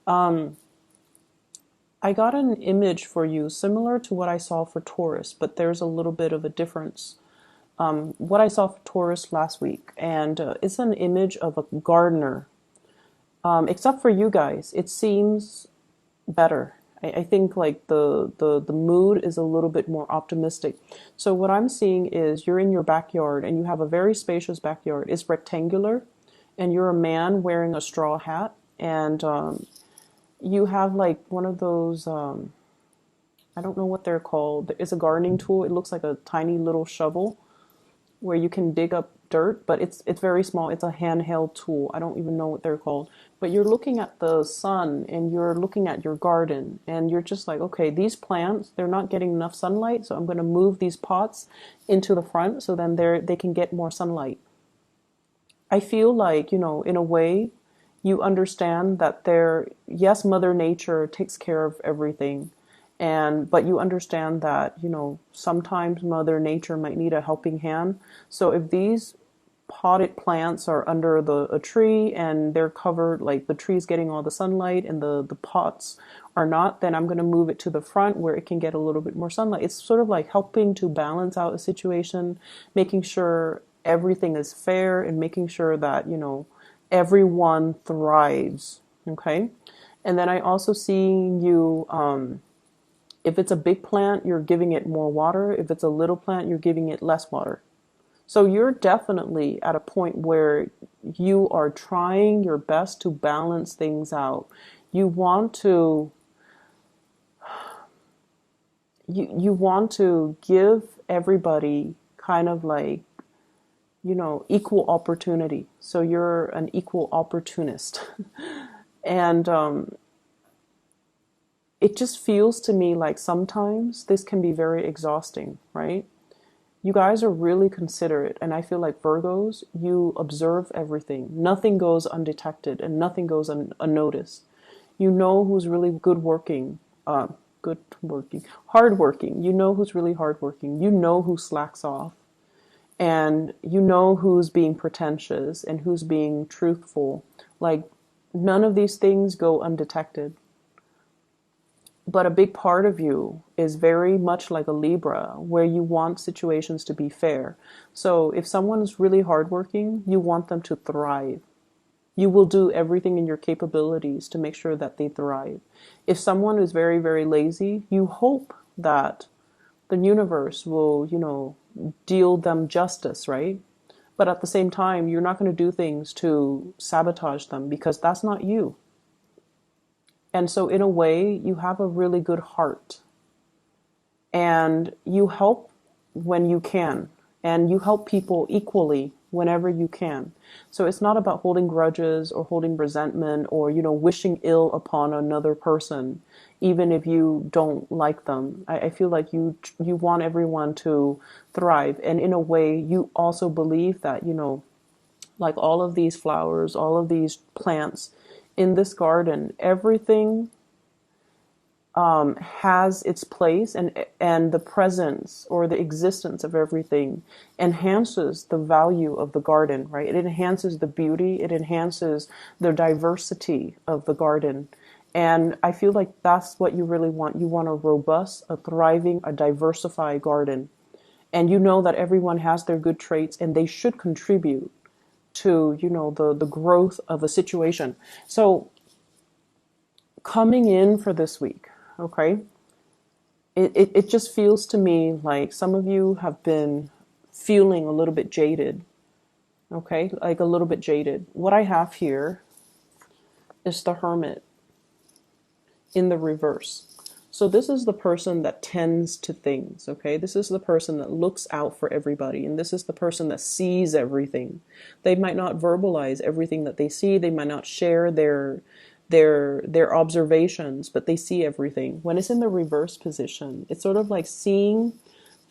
I got an image for you similar to what I saw for Taurus, but there's a little bit of a difference. What I saw for Taurus last week, and it's an image of a gardener. Except for you guys, it seems better. I think like the mood is a little bit more optimistic. So what I'm seeing is you're in your backyard and you have a very spacious backyard. It's rectangular, and you're a man wearing a straw hat, and you have like one of those I don't know what they're called. It's a gardening tool. It looks like a tiny little shovel where you can dig up dirt, but it's very small. It's a handheld tool. I don't even know what they're called. But you're looking at the sun and you're looking at your garden and you're just like, okay, these plants, they're not getting enough sunlight, so I'm going to move these pots into the front so then they can get more sunlight. I feel like, in a way, you understand that yes, Mother Nature takes care of everything. But you understand that, sometimes Mother Nature might need a helping hand. So if these potted plants are under a tree and they're covered, like the tree's getting all the sunlight and the pots are not, then I'm going to move it to the front where it can get a little bit more sunlight. It's sort of like helping to balance out a situation, making sure everything is fair and making sure that, everyone thrives. Okay. And then I also see you, if it's a big plant, you're giving it more water. If it's a little plant, you're giving it less water. So you're definitely at a point where you are trying your best to balance things out. You want to you want to give everybody kind of like, equal opportunity. So you're an equal opportunist. And it just feels to me like sometimes this can be very exhausting, right? You guys are really considerate, and I feel like Virgos, you observe everything. Nothing goes undetected and nothing goes unnoticed. You know who's really hardworking. You know who's really hardworking. You know who slacks off. And you know who's being pretentious and who's being truthful. Like, none of these things go undetected. But a big part of you is very much like a Libra, where you want situations to be fair. So if someone is really hardworking, you want them to thrive. You will do everything in your capabilities to make sure that they thrive. If someone is very, very lazy, you hope that the universe will, deal them justice, right? But at the same time, you're not going to do things to sabotage them because that's not you. And so in a way, you have a really good heart and you help when you can, and you help people equally whenever you can. So it's not about holding grudges or holding resentment or, wishing ill upon another person, even if you don't like them. I feel like you want everyone to thrive. And in a way, you also believe that, like all of these flowers, all of these plants in this garden, everything has its place, and the presence or the existence of everything enhances the value of the garden, right? It enhances the beauty, it enhances the diversity of the garden. And I feel like that's what you really want. You want a robust, a thriving, a diversified garden. And you know that everyone has their good traits and they should contribute to, the growth of a situation. So coming in for this week, okay, it just feels to me like some of you have been feeling a little bit jaded, okay, like a little bit jaded. What I have here is the Hermit in the reverse. So this is the person that tends to things, okay? This is the person that looks out for everybody, and this is the person that sees everything. They might not verbalize everything that they see. They might not share their observations, but they see everything. When it's in the reverse position, it's sort of like seeing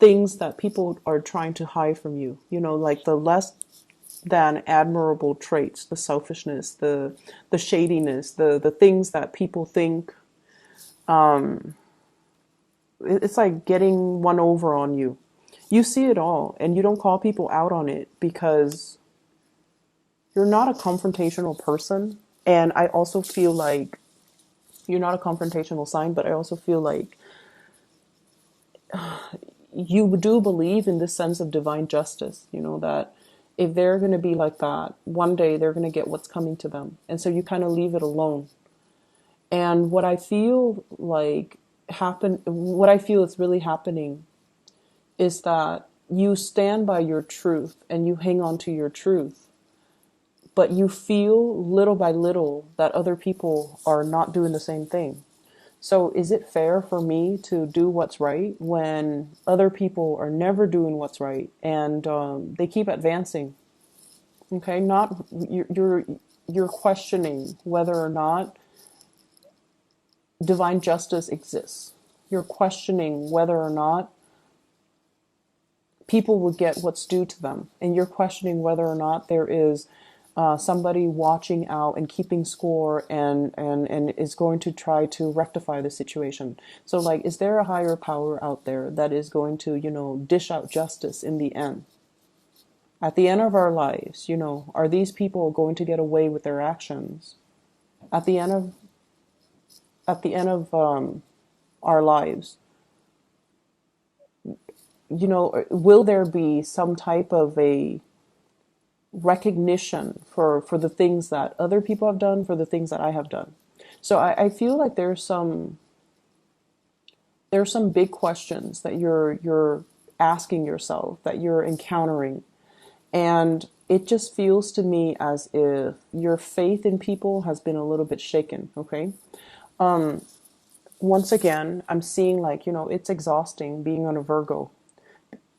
things that people are trying to hide from you, like the less than admirable traits, the selfishness, the shadiness, the things that people think, it's like getting one over on you. You see it all and you don't call people out on it because you're not a confrontational person. And I also feel like You're not a confrontational sign, but I also feel like you do believe in this sense of divine justice, that if they're going to be like that, one day they're going to get what's coming to them. And so you kind of leave it alone. And what I feel what I feel is really happening is that you stand by your truth and you hang on to your truth, but you feel little by little that other people are not doing the same thing. So is it fair for me to do what's right when other people are never doing what's right and they keep advancing? Okay, not you're questioning whether or not divine justice exists. You're questioning whether or not people will get what's due to them, and you're questioning whether or not there is somebody watching out and keeping score and is going to try to rectify the situation. So like, is there a higher power out there that is going to, dish out justice in the end? At the end of our lives, are these people going to get away with their actions? At the end of our lives, will there be some type of a recognition for the things that other people have done, for the things that I have done? So I feel like there's some big questions that you're asking yourself, that you're encountering. And it just feels to me as if your faith in people has been a little bit shaken, okay? Once again, I'm seeing it's exhausting being on a Virgo.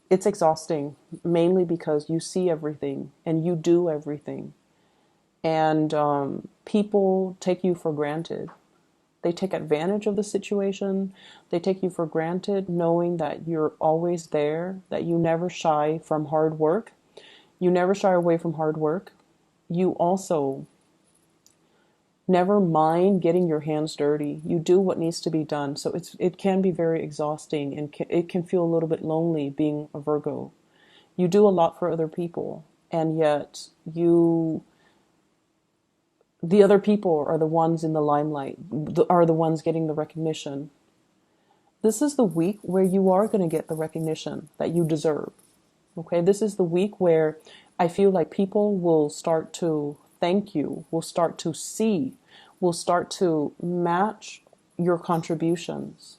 It's exhausting mainly because you see everything and you do everything. And people take you for granted. They take advantage of the situation. They take you for granted, knowing that you're always there, that you never shy from hard work. You never shy away from hard work. You also never mind getting your hands dirty. You do what needs to be done. So it can be very exhausting, and it can feel a little bit lonely being a Virgo. You do a lot for other people, and yet the other people are the ones in the limelight, are the ones getting the recognition. This is the week where you are going to get the recognition that you deserve. Okay, this is the week where I feel like people will start to thank you, will start to see, will start to match your contributions.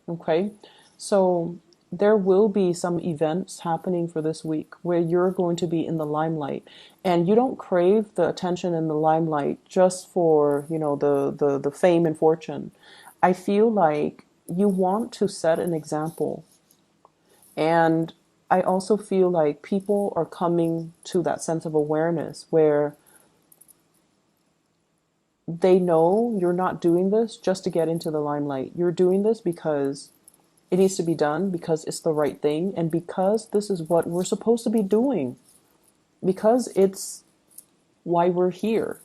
Okay, so there will be some events happening for this week where you're going to be in the limelight, and you don't crave the attention in the limelight just for the fame and fortune. I feel like you want to set an example, and I also feel like people are coming to that sense of awareness where they know you're not doing this just to get into the limelight. You're doing this because it needs to be done, because it's the right thing, and because this is what we're supposed to be doing, because it's why we're here.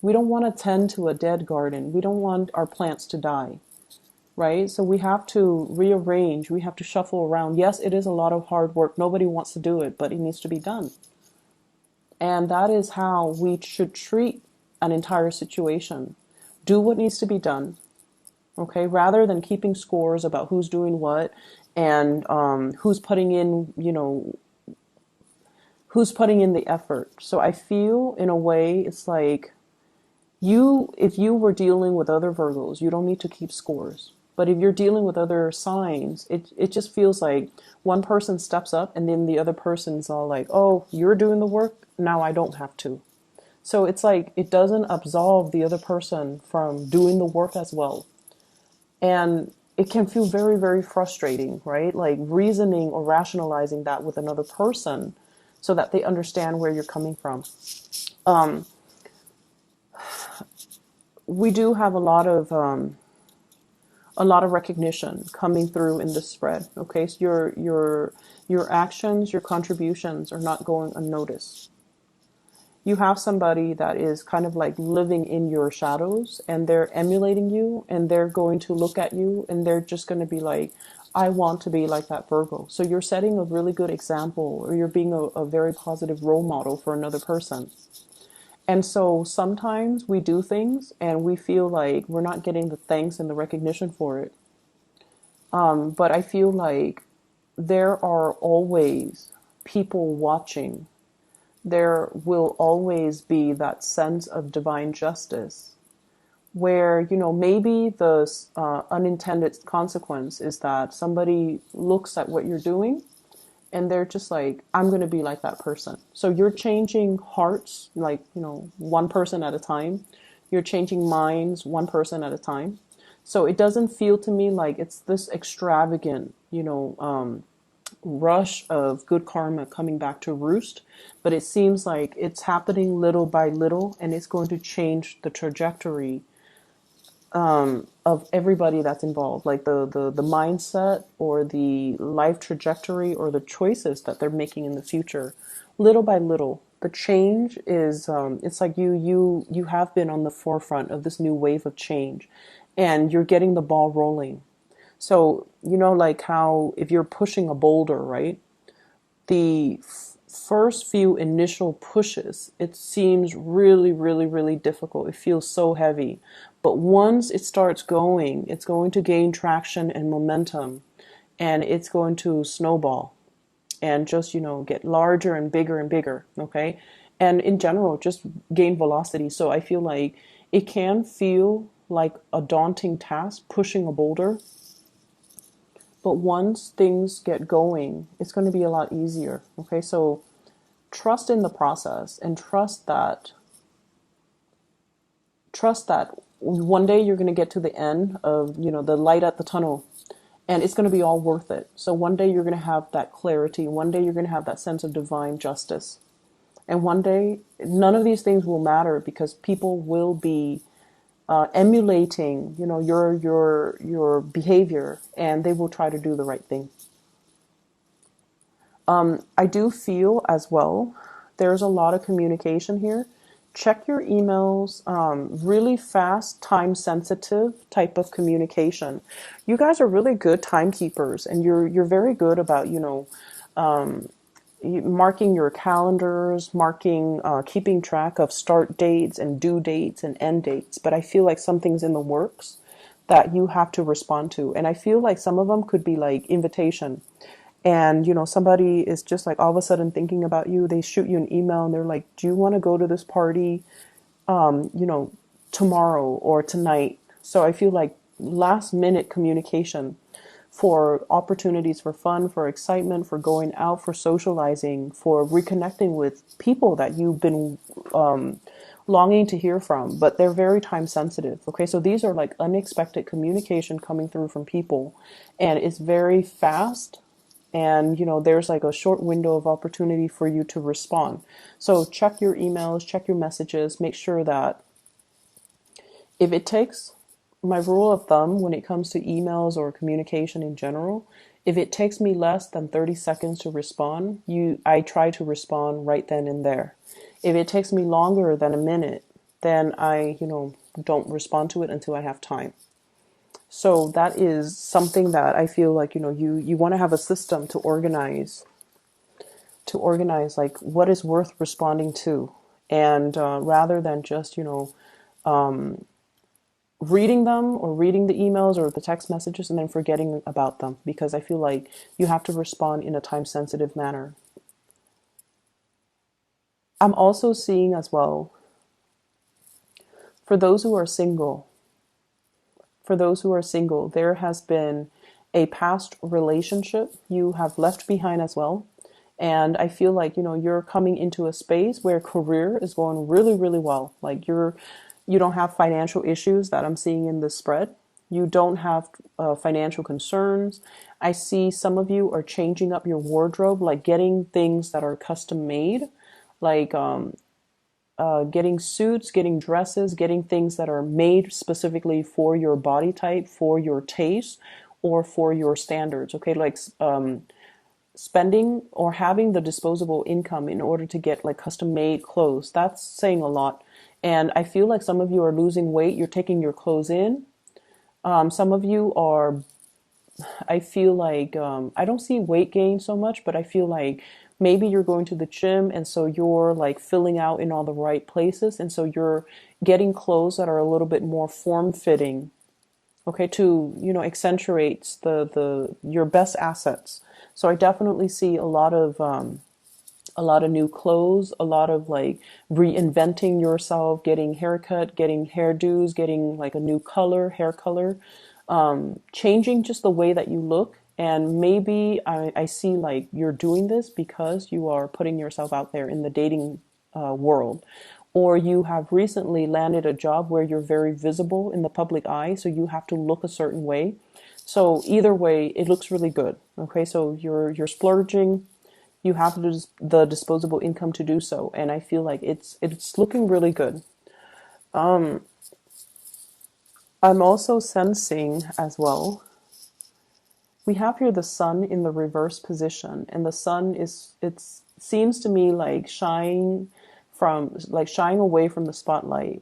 We don't want to tend to a dead garden. We don't want our plants to die. Right? So we have to rearrange, we have to shuffle around. Yes, it is a lot of hard work. Nobody wants to do it, but it needs to be done. And that is how we should treat an entire situation. Do what needs to be done, okay? Rather than keeping scores about who's doing what and who's putting in, who's putting in the effort. So I feel in a way it's like if you were dealing with other Virgos, you don't need to keep scores. But if you're dealing with other signs, it just feels like one person steps up and then the other person's all like, oh, you're doing the work, now I don't have to. So it's like it doesn't absolve the other person from doing the work as well. And it can feel very, very frustrating, right? Like reasoning or rationalizing that with another person so that they understand where you're coming from. We do have a lot of recognition coming through in this spread. Okay, so your actions, your contributions are not going unnoticed. You have somebody that is kind of like living in your shadows, and they're emulating you, and they're going to look at you, and they're just going to be like, I want to be like that Virgo. So you're setting a really good example, or you're being a very positive role model for another person. And so sometimes we do things and we feel like we're not getting the thanks and the recognition for it. But I feel like there are always people watching. There will always be that sense of divine justice where, maybe the unintended consequence is that somebody looks at what you're doing and they're just like, I'm going to be like that person. So you're changing hearts, like, one person at a time. You're changing minds, one person at a time. So it doesn't feel to me like it's this extravagant, rush of good karma coming back to roost, but it seems like it's happening little by little, and it's going to change the trajectory of everybody that's involved, like the mindset or the life trajectory or the choices that they're making in the future, little by little. The change is it's like you have been on the forefront of this new wave of change, and you're getting the ball rolling. So like how if you're pushing a boulder, right? The first few initial pushes, it seems really, really, really difficult. It feels so heavy. But once it starts going, it's going to gain traction and momentum, and it's going to snowball and just, get larger and bigger and bigger. Okay. And in general, just gain velocity. So I feel like it can feel like a daunting task pushing a boulder. But once things get going, it's going to be a lot easier. Okay, so trust in the process and trust that one day you're going to get to the end of, the light at the tunnel, and it's going to be all worth it. So one day you're going to have that clarity. One day you're going to have that sense of divine justice. And one day none of these things will matter because people will be emulating, your behavior, and they will try to do the right thing. I do feel as well there's a lot of communication here. Check your emails, really fast, time sensitive type of communication. You guys are really good timekeepers, and you're very good about, marking your calendars, keeping track of start dates and due dates and end dates. But I feel like something's in the works that you have to respond to. And I feel like some of them could be like invitation. And, somebody is just like all of a sudden thinking about you. They shoot you an email and they're like, do you want to go to this party, tomorrow or tonight? So I feel like last minute communication for opportunities for fun, for excitement, for going out, for socializing, for reconnecting with people that you've been longing to hear from, but they're very time sensitive. Okay, so these are like unexpected communication coming through from people, and it's very fast. And there's like a short window of opportunity for you to respond. So check your emails, check your messages, make sure that if it takes, my rule of thumb when it comes to emails or communication in general, if it takes me less than 30 seconds to respond, I try to respond right then and there. If it takes me longer than a minute, then I, don't respond to it until I have time. So that is something that I feel like, you want to have a system to organize like what is worth responding to. And rather than just, reading them or reading the emails or the text messages and then forgetting about them, because I feel like you have to respond in a time sensitive manner. I'm also seeing as well, for those who are single, there has been a past relationship you have left behind as well. And I feel like, you're coming into a space where career is going really, really well. Like you don't have financial issues that I'm seeing in this spread. You don't have financial concerns. I see some of you are changing up your wardrobe, like getting things that are custom made, like getting suits, getting dresses, getting things that are made specifically for your body type, for your taste, or for your standards. Okay, like spending or having the disposable income in order to get like custom made clothes. That's saying a lot. And I feel like some of you are losing weight. You're taking your clothes in. Some of you are, I feel like, I don't see weight gain so much, but I feel like maybe you're going to the gym, and so you're like filling out in all the right places, and so you're getting clothes that are a little bit more form fitting, okay, to, accentuates the your best assets. So I definitely see a lot of new clothes, a lot of like reinventing yourself, getting haircut, getting hairdos, getting like a new color, hair color, changing just the way that you look. And maybe I see like you're doing this because you are putting yourself out there in the dating world, or you have recently landed a job where you're very visible in the public eye, so you have to look a certain way. So either way, it looks really good. Okay, so you're splurging, you have the disposable income to do so, and I feel like it's looking really good. I'm also sensing as well, we have here the sun in the reverse position, and the sun is, it seems to me like shying away from the spotlight,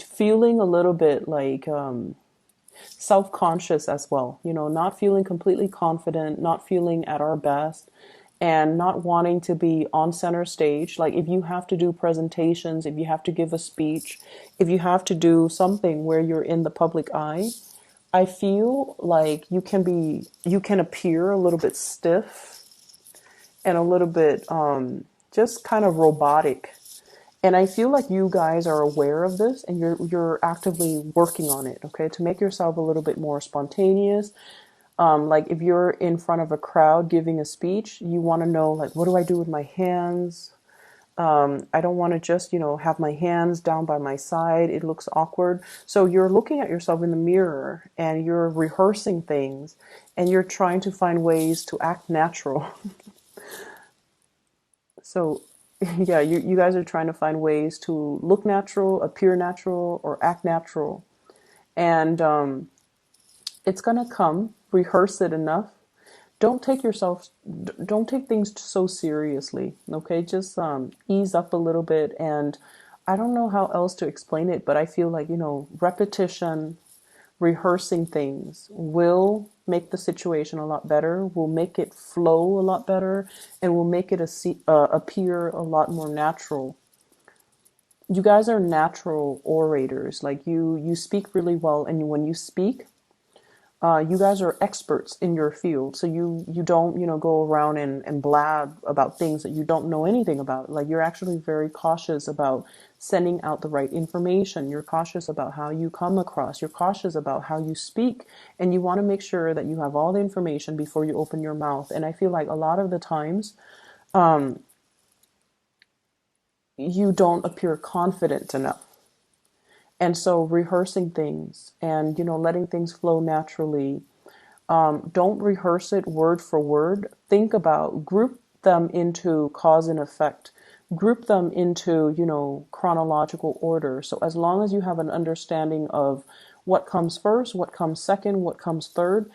feeling a little bit like self-conscious as well, not feeling completely confident, not feeling at our best, and not wanting to be on center stage. Like if you have to do presentations, if you have to give a speech, if you have to do something where you're in the public eye, I feel like you can appear a little bit stiff and a little bit just kind of robotic. And I feel like you guys are aware of this, and you're actively working on it, okay, to make yourself a little bit more spontaneous. Like if you're in front of a crowd giving a speech, you want to know, like, what do I do with my hands? I don't want to just, have my hands down by my side. It looks awkward. So you're looking at yourself in the mirror and you're rehearsing things, and you're trying to find ways to act natural. So yeah, you guys are trying to find ways to look natural, appear natural, or act natural. And it's going to come. Rehearse it enough. Don't take things so seriously, okay? Just ease up a little bit. And I don't know how else to explain it, but I feel like, repetition, rehearsing things will make the situation a lot better, will make it flow a lot better, and will make it appear a lot more natural. You guys are natural orators. Like you speak really well, and when you speak, you guys are experts in your field, so you don't go around and blab about things that you don't know anything about. Like you're actually very cautious about sending out the right information. You're cautious about how you come across. You're cautious about how you speak, and you want to make sure that you have all the information before you open your mouth. And I feel like a lot of the times you don't appear confident enough. And so rehearsing things and letting things flow naturally. Don't rehearse it word for word. Think about, group them into cause and effect. Group them into, chronological order. So as long as you have an understanding of what comes first, what comes second, what comes third,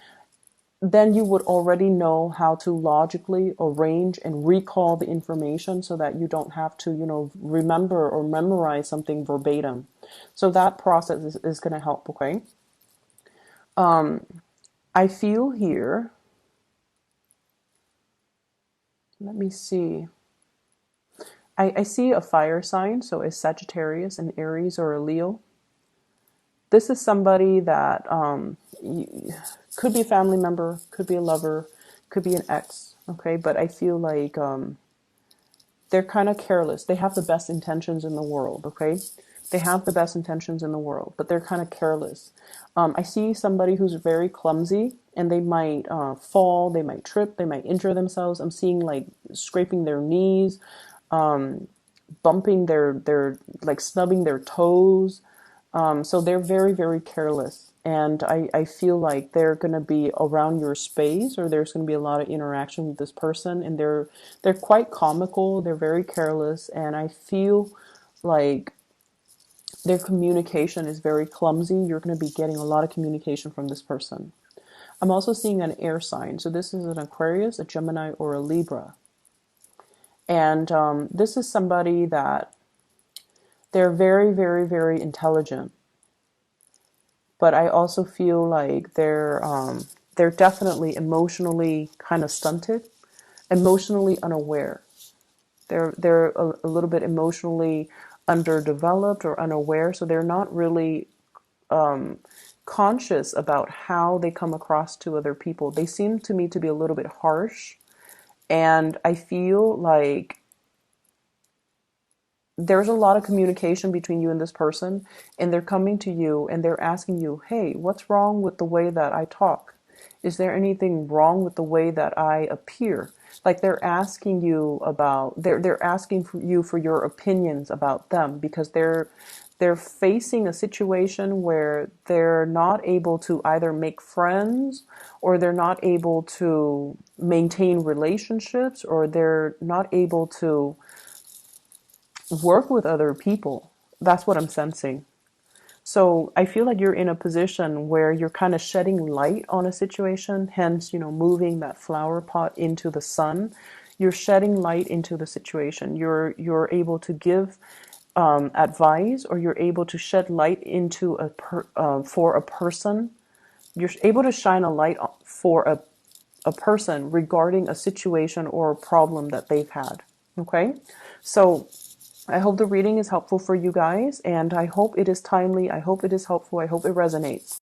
then you would already know how to logically arrange and recall the information so that you don't have to, remember or memorize something verbatim. So that process is going to help, okay? I feel here, let me see. I see a fire sign, so a Sagittarius, an Aries, or a Leo. This is somebody that could be a family member, could be a lover, could be an ex, okay? But I feel like they're kind of careless. They have the best intentions in the world, okay? They have the best intentions in the world, but they're kind of careless. I see somebody who's very clumsy, and they might fall, they might trip, they might injure themselves. I'm seeing like scraping their knees, bumping their like snubbing their toes. So they're very, very careless. And I feel like they're going to be around your space, or there's going to be a lot of interaction with this person. And they're quite comical. They're very careless. And I feel like their communication is very clumsy. You're going to be getting a lot of communication from this person. I'm also seeing an air sign. So this is an Aquarius, a Gemini, or a Libra. And this is somebody that they're very, very, very intelligent. But I also feel like they're definitely emotionally kind of stunted, emotionally unaware. They're a little bit emotionally underdeveloped or unaware, so they're not really conscious about how they come across to other people. They seem to me to be a little bit harsh, and I feel like there's a lot of communication between you and this person, and they're coming to you and they're asking you, hey, what's wrong with the way that I talk? Is there anything wrong with the way that I appear? Like they're asking you about, they're asking for you for your opinions about them, because they're facing a situation where they're not able to either make friends, or they're not able to maintain relationships, or they're not able to work with other people. That's what I'm sensing. So I feel like you're in a position where you're kind of shedding light on a situation, hence, moving that flower pot into the sun. You're shedding light into the situation. You're able to give advice, or you're able to shed light into for a person. You're able to shine a light for a person regarding a situation or a problem that they've had. Okay? So I hope the reading is helpful for you guys, and I hope it is timely. I hope it is helpful. I hope it resonates.